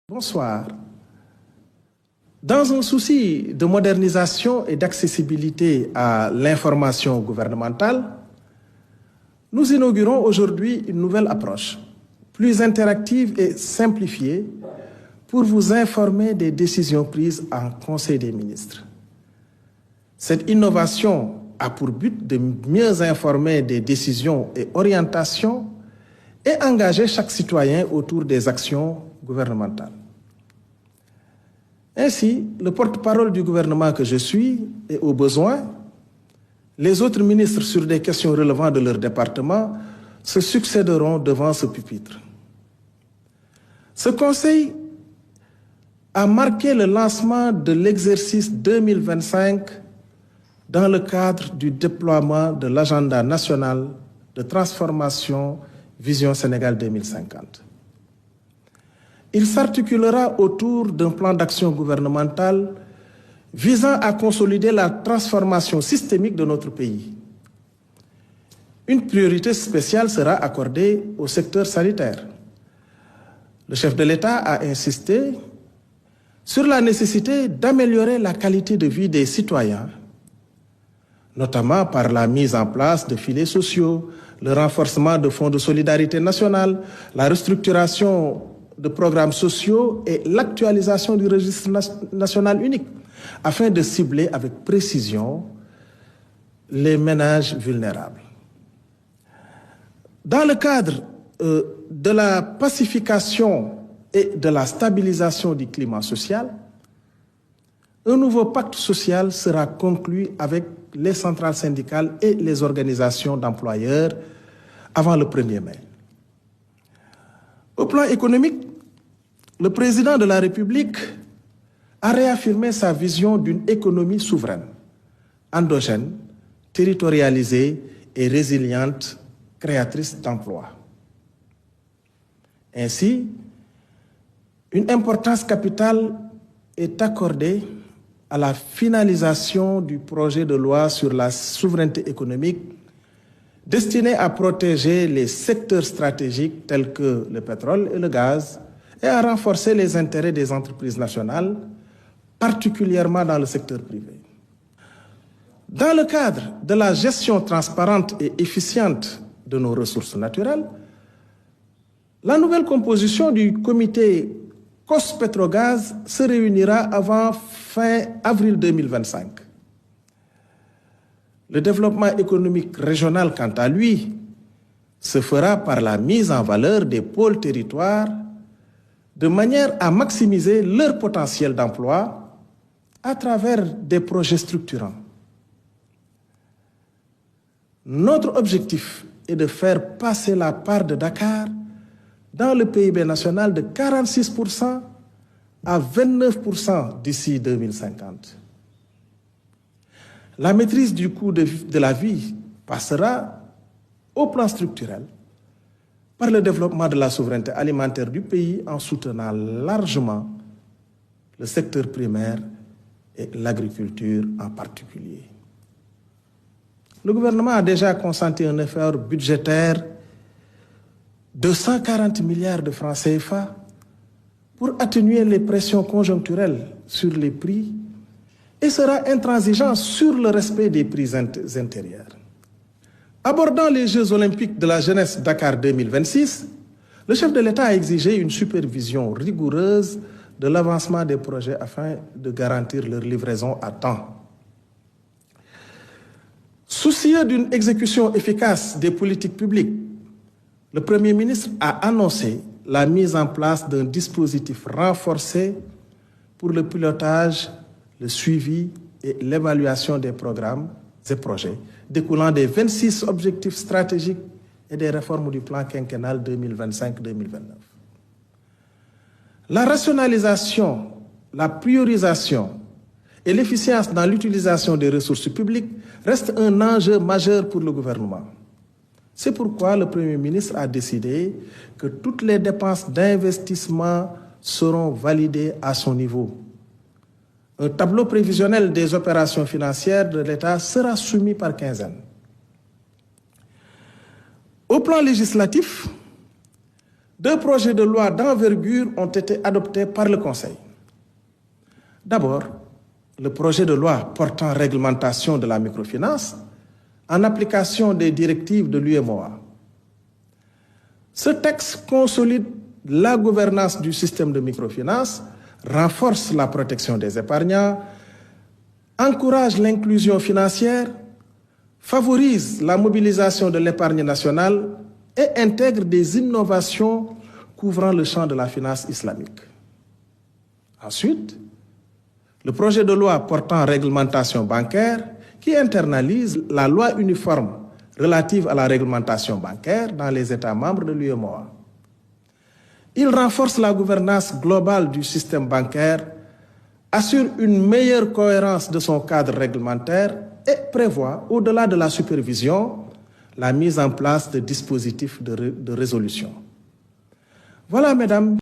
Bonsoir. Dans un souci de modernisation et d'accessibilité à l'information gouvernementale, nous inaugurons aujourd'hui une nouvelle approche, plus interactive et simplifiée, pour vous informer des décisions prises en Conseil des ministres. Cette innovation a pour but de mieux informer des décisions et orientations et engager chaque citoyen autour des actions gouvernementales. Ainsi, le porte-parole du gouvernement que je suis et au besoin, les autres ministres sur des questions relevant de leur département se succéderont devant ce pupitre. Ce conseil a marqué le lancement de l'exercice 2025 dans le cadre du déploiement de l'agenda national de transformation Vision Sénégal 2050. Il s'articulera autour d'un plan d'action gouvernemental visant à consolider la transformation systémique de notre pays. Une priorité spéciale sera accordée au secteur sanitaire. Le chef de l'État a insisté sur la nécessité d'améliorer la qualité de vie des citoyens, notamment par la mise en place de filets sociaux, le renforcement de fonds de solidarité nationale, la restructuration de programmes sociaux et l'actualisation du registre national unique, afin de cibler avec précision les ménages vulnérables. Dans le cadre de la pacification et de la stabilisation du climat social, un nouveau pacte social sera conclu avec les centrales syndicales et les organisations d'employeurs avant le 1er mai. Au plan économique, le président de la République a réaffirmé sa vision d'une économie souveraine, endogène, territorialisée et résiliente, créatrice d'emplois. Ainsi, une importance capitale est accordée à la finalisation du projet de loi sur la souveraineté économique destiné à protéger les secteurs stratégiques tels que le pétrole et le gaz et à renforcer les intérêts des entreprises nationales, particulièrement dans le secteur privé. Dans le cadre de la gestion transparente et efficiente de nos ressources naturelles, la nouvelle composition du comité COS-Pétrogaz se réunira avant fin avril 2025. Le développement économique régional, quant à lui, se fera par la mise en valeur des pôles territoires de manière à maximiser leur potentiel d'emploi à travers des projets structurants. Notre objectif est de faire passer la part de Dakar dans le PIB national de 46% à 29% d'ici 2050. La maîtrise du coût de la vie passera au plan structurel par le développement de la souveraineté alimentaire du pays en soutenant largement le secteur primaire et l'agriculture en particulier. Le gouvernement a déjà consenti un effort budgétaire de 140 milliards de francs CFA pour atténuer les pressions conjoncturelles sur les prix et sera intransigeant sur le respect des prix intérieurs. Abordant les Jeux olympiques de la jeunesse Dakar 2026, le chef de l'État a exigé une supervision rigoureuse de l'avancement des projets afin de garantir leur livraison à temps. Soucieux d'une exécution efficace des politiques publiques, le Premier ministre a annoncé la mise en place d'un dispositif renforcé pour le pilotage, le suivi et l'évaluation des programmes et projets découlant des 26 objectifs stratégiques et des réformes du plan quinquennal 2025-2029. La rationalisation, la priorisation et l'efficience dans l'utilisation des ressources publiques restent un enjeu majeur pour le gouvernement. C'est pourquoi le Premier ministre a décidé que toutes les dépenses d'investissement seront validées à son niveau. Un tableau prévisionnel des opérations financières de l'État sera soumis par quinzaine. Au plan législatif, 2 projets de loi d'envergure ont été adoptés par le Conseil. D'abord, le projet de loi portant réglementation de la microfinance en application des directives de l'UEMOA. Ce texte consolide la gouvernance du système de microfinance, renforce la protection des épargnants, encourage l'inclusion financière, favorise la mobilisation de l'épargne nationale et intègre des innovations couvrant le champ de la finance islamique. Ensuite, le projet de loi portant réglementation bancaire qui internalise la loi uniforme relative à la réglementation bancaire dans les États membres de l'UEMOA. Il renforce la gouvernance globale du système bancaire, assure une meilleure cohérence de son cadre réglementaire et prévoit, au-delà de la supervision, la mise en place de dispositifs de résolution. Voilà, mesdames.